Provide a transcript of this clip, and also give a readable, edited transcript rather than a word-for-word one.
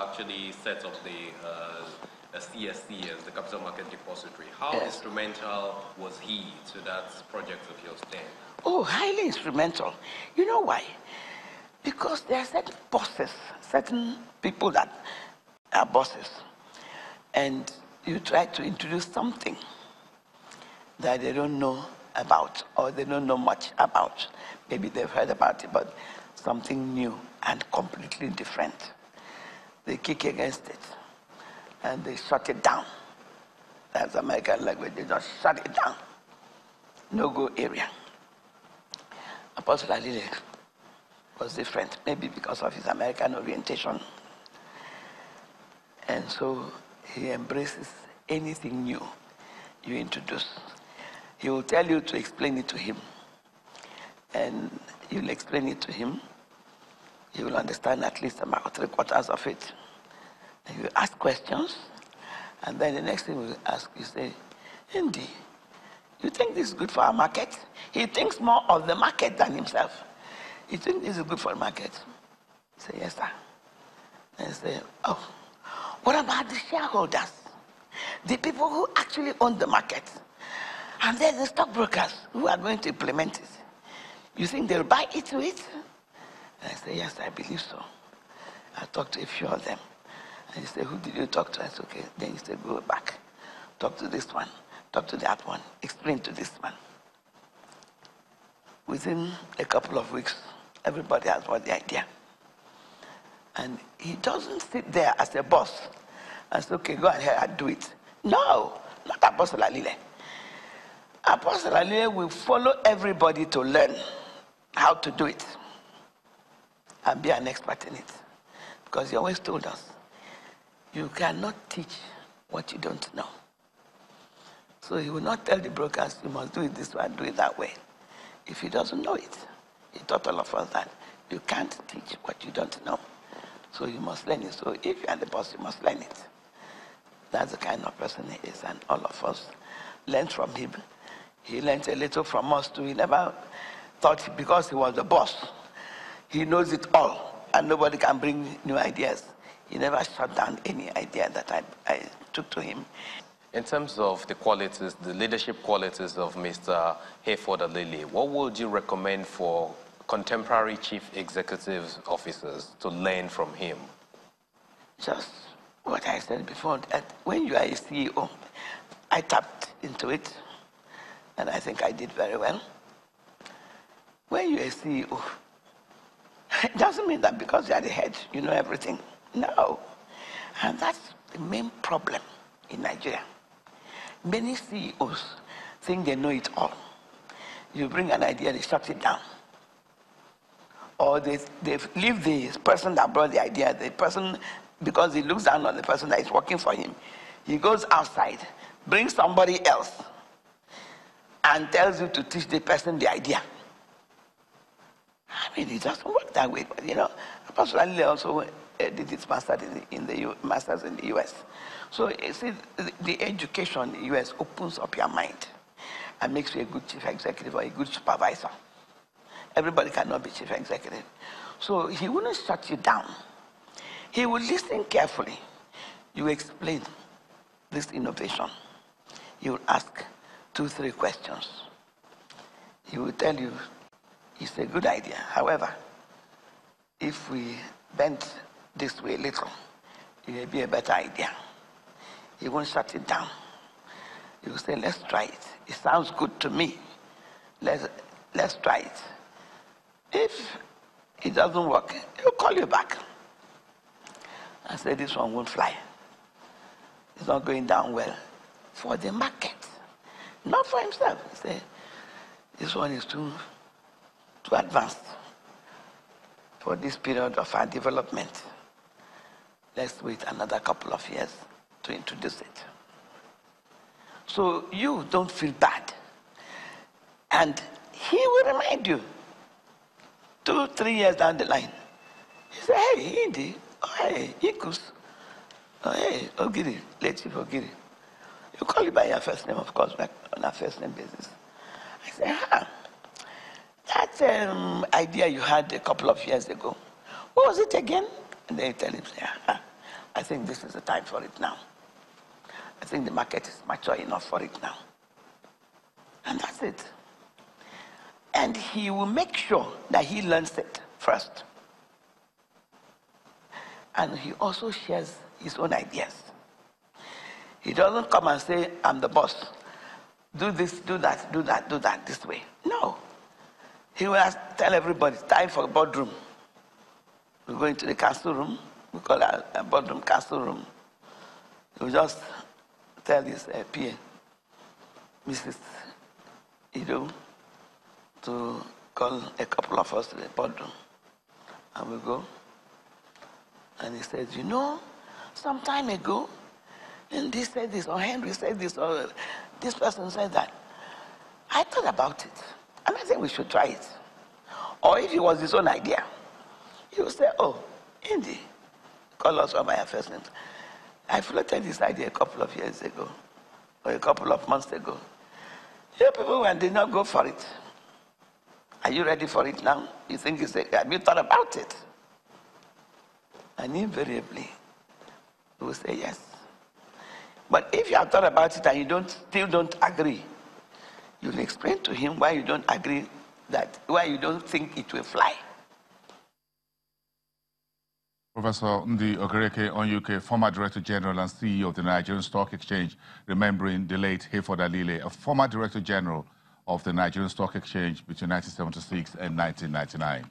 actually set up the CSC as the Capital Market Depository. How instrumental was he to that project of yours then? Oh, highly instrumental. You know why? Because there are certain bosses, certain people that are bosses, and you try to introduce something that they don't know about or they don't know much about. Maybe they've heard about it, but something new and completely different. They kick against it and they shut it down. That's American language, they just shut it down. No-go area. Apostle Alile was different, maybe because of his American orientation. And so he embraces anything new you introduce. He will tell you to explain it to him. And you'll explain it to him. He will understand at least about 3/4 of it. And you ask questions. And then the next thing we'll ask, you say, Indy, you think this is good for our market? He thinks more of the market than himself. You think this is good for the market? Say, yes, sir. And say, oh, what about the shareholders? The people who actually own the market? And then the stockbrokers who are going to implement it. You think they'll buy into it? And I say, yes, I believe so. I talked to a few of them. And you say, who did you talk to? I said, okay. Then you say, go back. Talk to this one. Talk to that one. Explain to this one. Within a couple of weeks, everybody has got the idea. And he doesn't sit there as a boss and say, okay, go ahead and do it. No, not Apostle Alile. Apostle Alile will follow everybody to learn how to do it and be an expert in it. Because he always told us, you cannot teach what you don't know. So he will not tell the brokers, you must do it this way and do it that way. If he doesn't know it, he taught all of us that you can't teach what you don't know. So you must learn it. So if you are the boss, you must learn it. That's the kind of person he is, and all of us learned from him. He learned a little from us too. He never thought because he was the boss, he knows it all, and nobody can bring new ideas. He never shut down any idea that I took to him. In terms of the qualities, the leadership qualities of Mr. Hayford Alile, what would you recommend for contemporary chief executive officers to learn from him? Just what I said before, that when you are a CEO, I tapped into it, and I think I did very well. When you're a CEO, it doesn't mean that because you are the head, you know everything. No. And that's the main problem in Nigeria. Many CEOs think they know it all. You bring an idea, they shut it down. Or they leave the person that brought the idea, the person, because he looks down on the person that is working for him. He goes outside, brings somebody else, and tells you to teach the person the idea. I mean, it doesn't work that way. But, you know, Apostle Alile also did his master's in the US. So you see, the education in the US opens up your mind and makes you a good chief executive or a good supervisor. Everybody cannot be chief executive. So he wouldn't shut you down. He will listen carefully. You explain this innovation. He will ask 2-3 questions. He will tell you, it's a good idea. However, if we bend this way a little, it may be a better idea. He won't shut it down. He will say, let's try it. It sounds good to me. Let's try it. If it doesn't work, he'll call you back and say, this one won't fly. It's not going down well for the market, not for himself. He say, this one is too advanced for this period of our development. Let's wait another couple of years to introduce it. So you don't feel bad. And he will remind you 2-3 years down the line. He say, hey, Indy, oh, hey, Ikus, oh, hey, Ogiri, late Chief Ogiri. You call you by your first name, of course, like on a first name basis. I say, that idea you had a couple of years ago, what was it again? And they tell him, I think this is the time for it now. I think the market is mature enough for it now. And that's it. And he will make sure that he learns it first. And he also shares his own ideas. He doesn't come and say, I'm the boss. Do this, do that, do that, do that this way. No. He will tell everybody, time for a boardroom. We go into the council room. We call it a boardroom council room. He will just tell his PA, Mrs. Ido, to call a couple of us to the boardroom. And we go. And he says, you know, some time ago, and this said this, or Henry said this, or this person said that. I thought about it, and I think we should try it. Or if it was his own idea, he would say, oh, Indy, call us from my first name. I floated this idea a couple of years ago, or a couple of months ago. You people, when did not go for it. Are you ready for it now? You think have you thought about it? And invariably, he will say yes. But if you have thought about it and you still don't agree, you'll explain to him why you don't agree, why you don't think it will fly. Professor Ndi Okereke Onyuke, former Director General and CEO of the Nigerian Stock Exchange, remembering the late Hayford Alile, a former Director General of the Nigerian Stock Exchange between 1976 and 1999.